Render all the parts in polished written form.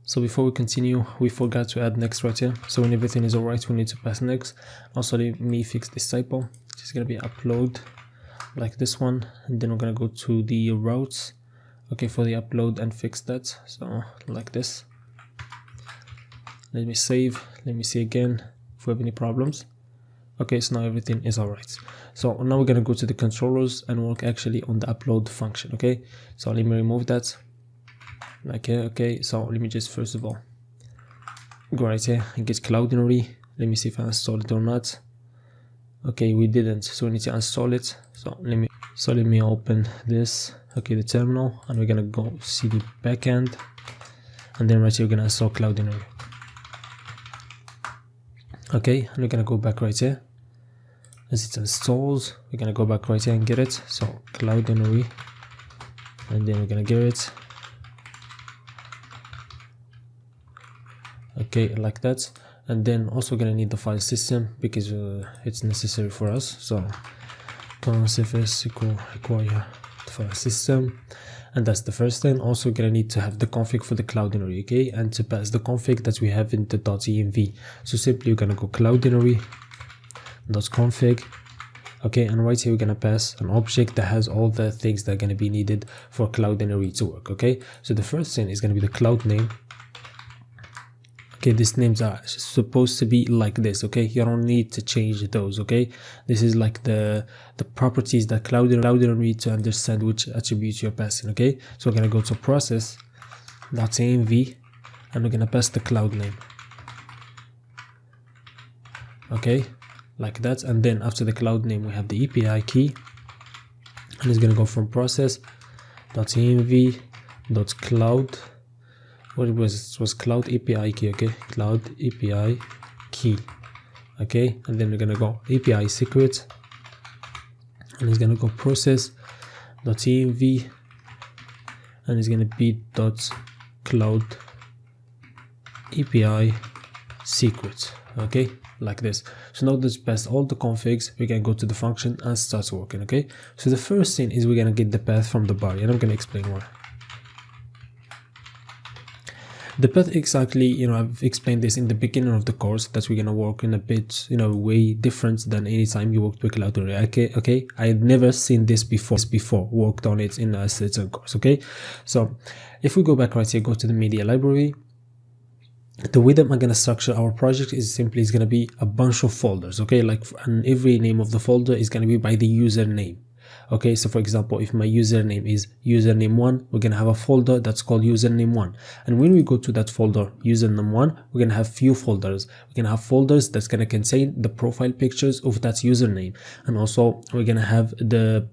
So before we continue, we forgot to add next right here. So when everything is alright, we need to pass next. Also let me fix this typo. It's gonna be upload like this one, and then we're gonna go to the routes, okay, for the upload and fix that. So like this. Let me save. Let me see again if we have any problems. Okay, so now everything is alright. So now we're gonna go to the controllers and work actually on the upload function. Okay, so let me remove that. Okay, so let me just first of all go right here and get Cloudinary. Let me see if I installed it or not. Okay, we didn't, so we need to install it. So let me open this, okay, the terminal, and we're gonna go cd backend, and then right here we're gonna install Cloudinary. Okay, and we're gonna go back right here. As it installs, we're gonna go back right here and get it. So Cloudinary, and then we're gonna get it. Okay, like that. And then also gonna need the file system because it's necessary for us. So cfs require the file system, and that's the first thing. Also gonna need to have the config for the Cloudinary, okay, and to pass the config that we have in the .env. So simply we're gonna go Cloudinary.config, okay, and right here we're gonna pass an object that has all the things that are gonna be needed for Cloudinary to work. Okay, so the first thing is gonna be the cloud name. Okay, these names are supposed to be like this. Okay, you don't need to change those. Okay, this is like the properties that Cloudinary need to understand which attributes you're passing. Okay, so we're gonna go to process.env, and we're gonna pass the cloud name. Okay, like that. And then after the cloud name we have the API key, and it's gonna go from process.env.cloud. What it was cloud API key. Okay, cloud API key. Okay, and then we're gonna go API secret, and it's gonna go process.env, and it's gonna be .cloud API secret. Okay, like this. So now that's past all the configs, we can go to the function and start working. Okay, so the first thing is we're gonna get the path from the body, and I'm gonna explain why. The path exactly, I've explained this in the beginning of the course, that we're gonna work in a bit, way different than any time you worked with Cloudinary. Okay, I had never seen this before, worked on it in a certain course. Okay, so if we go back right here, go to the media library. The way that I'm gonna structure our project is simply gonna be a bunch of folders. Okay, and every name of the folder is gonna be by the username. Okay, so for example, if my username is username1, we're gonna have a folder that's called username1, and when we go to that folder username1, we're gonna have few folders. We're gonna have folders that's gonna contain the profile pictures of that username, and also we're gonna have the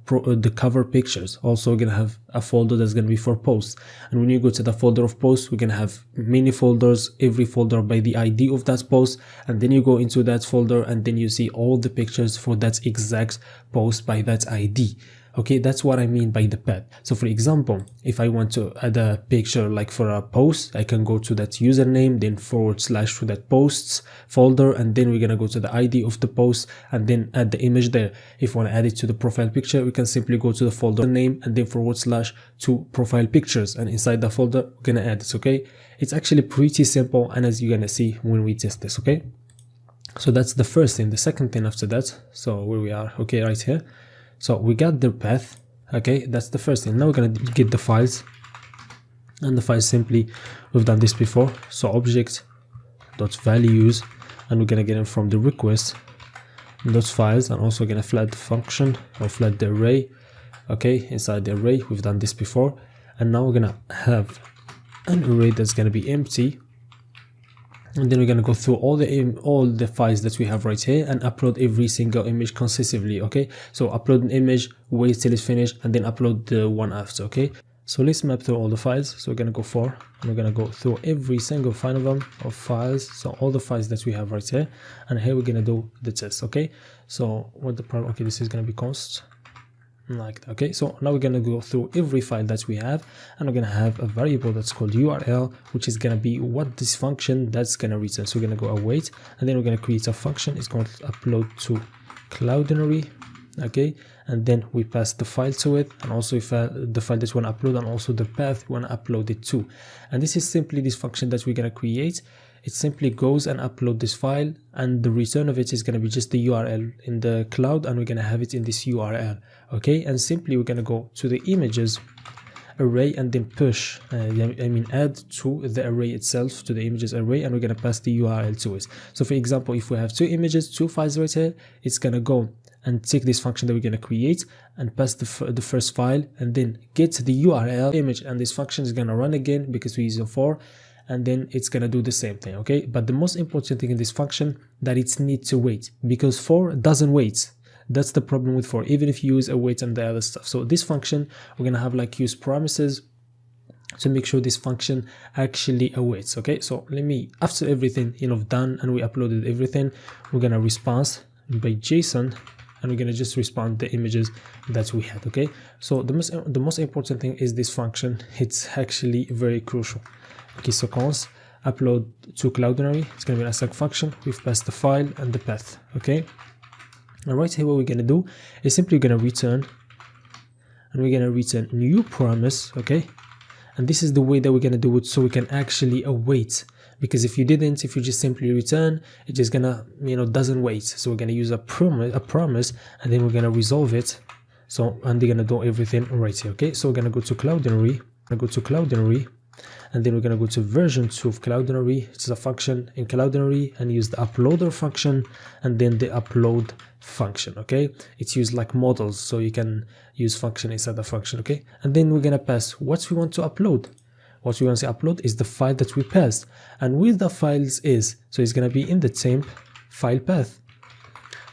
cover pictures. Also we're gonna have a folder that's gonna be for posts, and when you go to the folder of posts, we're gonna have many folders, every folder by the ID of that post, and then you go into that folder and then you see all the pictures for that exact post by that ID. Okay, that's what I mean by the path. So for example, if I want to add a picture like for a post, I can go to that username, then / to that posts folder, and then we're gonna go to the ID of the post and then add the image there. If we want to add it to the profile picture, we can simply go to the folder name and then / to profile pictures, and inside the folder we're gonna add this. Okay, it's actually pretty simple, and as you're gonna see when we test this. Okay, so that's the first thing. The second thing after that, so where we are, okay, right here. So we got the path. Okay, that's the first thing. Now we're gonna get the files, and the files simply, we've done this before. So object.values, and we're gonna get them from the request those files, and also gonna flat the function or flat the array. Okay, inside the array, we've done this before, and now we're gonna have an array that's gonna be empty. And then we're gonna go through all the files that we have right here and upload every single image consecutively. Okay, so upload an image, wait till it's finished, and then upload the one after. Okay, so let's map through all the files. So we're gonna go and we're gonna go through every single file of them of files. So all the files that we have right here, and here we're gonna do the test. Okay, so what the problem? Okay, this is gonna be const like that. Okay, so now we're gonna go through every file that we have, and we're gonna have a variable that's called URL, which is gonna be what this function that's gonna return. So we're gonna go await, and then we're gonna create a function. It's going to upload to Cloudinary, okay, and then we pass the file to it, and also if the file that you want to upload, and also the path you want to upload it to. And this is simply this function that we're going to create. It simply goes and upload this file, and the return of it is going to be just the URL in the cloud, and we're going to have it in this URL, okay. And simply we're going to go to the images array and then push add to the array itself, to the images array, and we're going to pass the URL to it. So for example, if we have two images, two files right here, it's going to go and take this function that we're going to create and pass the first file, and then get the URL image, and this function is going to run again because we're using for, and then it's going to do the same thing, okay. But the most important thing in this function, that it needs to wait, because for doesn't wait. That's the problem with for, even if you use await and the other stuff. So this function, we're going to have like use promises to make sure this function actually awaits, okay. So let me, after everything done and we uploaded everything, we're going to respond by JSON, and we're going to just respond the images that we had, okay. So the most important thing is this function. It's actually very crucial, okay. So const upload to Cloudinary, it's going to be an async function. We've passed the file and the path, okay. Now right here, what we're going to do is simply going to return, and we're going to return new promise, okay. And this is the way that we're going to do it, so we can actually await, because if you just simply return, it's just gonna doesn't wait. So we're going to use a promise, and then we're going to resolve it. So, and they're going to do everything right here, okay. So we're going to go to Cloudinary, and then we're going to go to version 2 of Cloudinary, which is a function in Cloudinary, and use the uploader function, and then the upload function, okay. It's used like models, so you can use function inside the function, okay. And then we're going to pass what we want to upload. What we want to upload is the file that we passed, and with the files so it's going to be in the temp file path.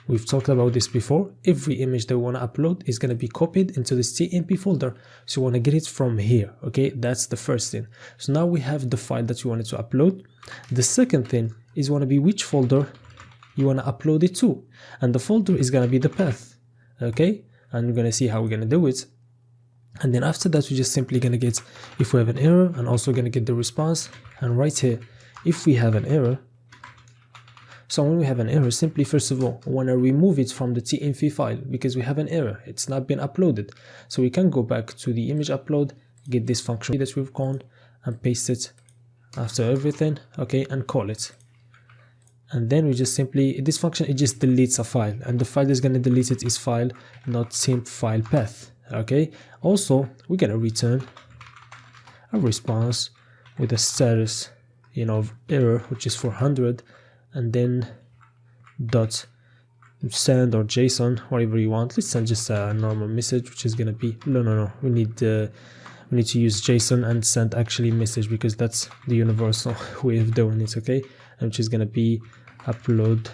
We've talked about this before. Every image that we want to upload is going to be copied into this TMP folder. So we want to get it from here, okay. That's the first thing. So now we have the file that you wanted to upload. The second thing is want to be which folder you want to upload it to, and the folder is going to be the path, okay. And we're going to see how we're going to do it. And then after that, we're just simply going to get if we have an error, and also going to get the response. And right here, if we have an error, so when we have an error, simply first of all, we want to remove it from the TMP file, because we have an error, it's not been uploaded. So we can go back to the image upload, get this function that we've called, and paste it after everything, okay, and call it. And then we just simply, this function, it just deletes a file, and the file that's going to delete it is file, not temp file path, okay. Also, we're going to return a response with a status error, which is 400, and then dot send or JSON, whatever you want. Let's send just a normal message, which is going to be no, we need to use JSON and send actually message, because that's the universal way of doing it, okay. And which is going to be upload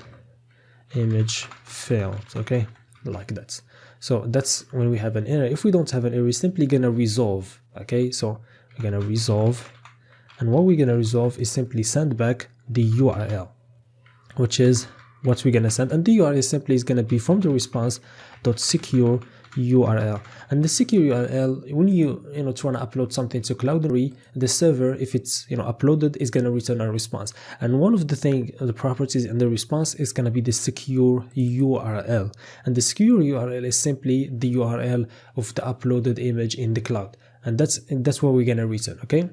image failed, okay, like that. So that's when we have an error. If we don't have an error, we're simply going to resolve, okay. So we're going to resolve, and what we're going to resolve is simply send back the URL, which is what we're going to send. And the URL simply is going to be from the response.secure URL. And the secure URL, when you try to upload something to Cloudinary, the server, if it's uploaded, is going to return a response. And one of the properties in the response is going to be the secure URL. And the secure URL is simply the URL of the uploaded image in the cloud, and that's what we're going to return, okay.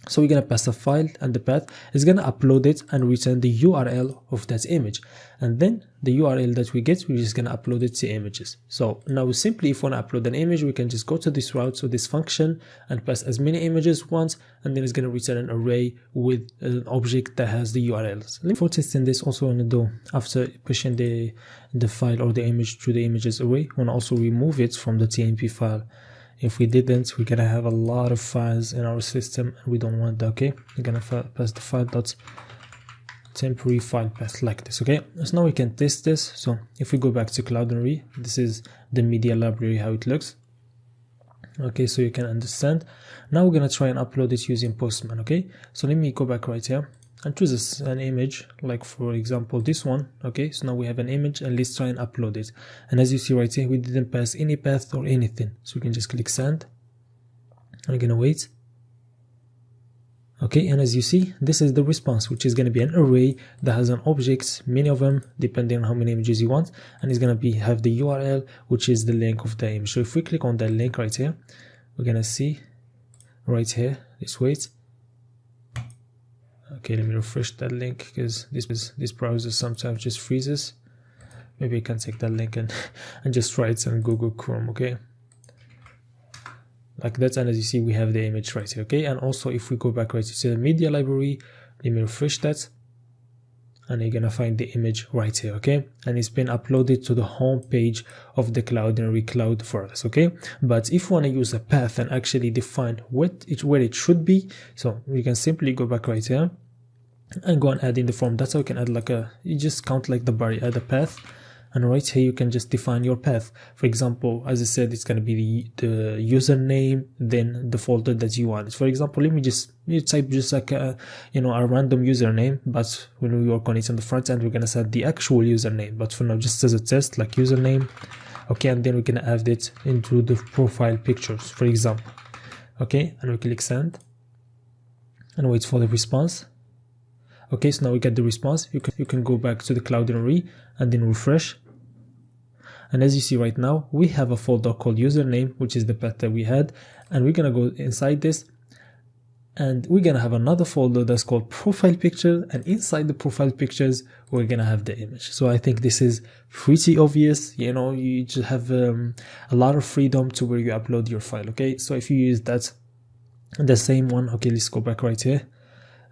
So we're going to pass the file, and the path is going to upload it and return the URL of that image. And then the URL that we get, we're just going to upload it to images. So now simply, if we want to upload an image, we can just go to this route, so this function, and pass as many images once, and then it's going to return an array with an object that has the URLs. For testing this, also want to do, after pushing the file or the image through the images array, we want to also remove it from the TMP file. If we didn't, we're gonna have a lot of files in our system, and we don't want that, okay. We're gonna pass the file dot temporary file path like this, okay. So now we can test this. So if we go back to Cloudinary, this is the media library, how it looks, okay, so you can understand. Now we're gonna try and upload it using Postman, okay. So let me go back right here and choose an image, like for example this one, okay. So now we have an image, and let's try and upload it. And as you see right here, we didn't pass any path or anything, so we can just click send, and we're gonna wait, Okay, and as you see, this is the response, which is going to be an array that has an objects, many of them, depending on how many images you want, and it's going to have the URL, which is the link of the image. So if we click on that link right here, we're going to see right here, let's wait. Okay, let me refresh that link, because this browser sometimes just freezes. Maybe I can take that link and just try it on Google Chrome. Okay, like that, and as you see, we have the image right here. Okay, and also if we go back right to the media library, let me refresh that, and you're gonna find the image right here. Okay, and it's been uploaded to the home page of the Cloudinary cloud for us. Okay, but if you want to use a path and actually define where it should be, so you can simply go back right here and go and add in the form. That's how you can add you just count like the bar, you add a path, and right here you can just define your path. For example, as I said, it's going to be the username, then the folder that you want. For example, let me just type just like a random username, but when we work on it on the front end, we're going to set the actual username, but for now just as a test, like username. Okay, and then we can add it into the profile pictures, for example. Okay, and we click send and wait for the response. Okay, so now we get the response. You can go back to the Cloudinary and then refresh. And as you see right now, we have a folder called username, which is the path that we had. And we're going to go inside this. And we're going to have another folder that's called profile picture. And inside the profile pictures, we're going to have the image. So I think this is pretty obvious. You know, you just have a lot of freedom to where you upload your file. Okay, so if you use that, the same one. Okay, let's go back right here.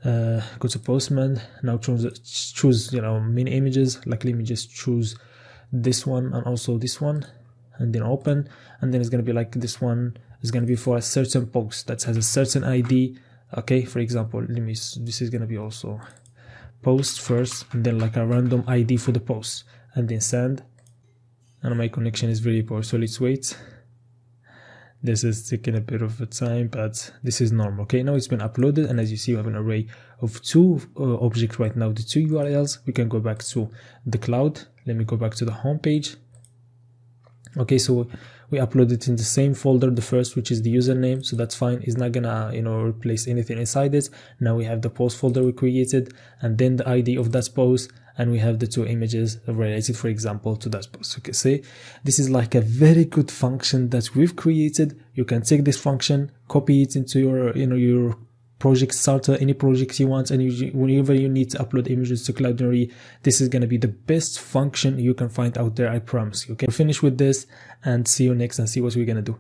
Go to Postman. Now choose many images. Like let me just choose this one and also this one, and then open, and then it's going to be like this one is going to be for a certain post that has a certain ID. Okay, for example, this is going to be also post first, and then like a random ID for the post, and then send. And my connection is very poor, so let's wait. This is taking a bit of a time, but this is normal. Okay, now it's been uploaded, and as you see, we have an array of two objects right now, the two URLs. We can go back to the cloud. Let me go back to the home page. Okay, so we uploaded in the same folder, the first, which is the username, so that's fine. It's not gonna replace anything inside it. Now we have the post folder we created, and then the ID of that post, and we have the two images related, for example, to that post. Okay, see, this is like a very good function that we've created. You can take this function, copy it into your your project starter, any project you want, and whenever you need to upload images to Cloudinary, this is going to be the best function you can find out there, I promise you. Okay, we'll finish with this and see you next and see what we're going to do.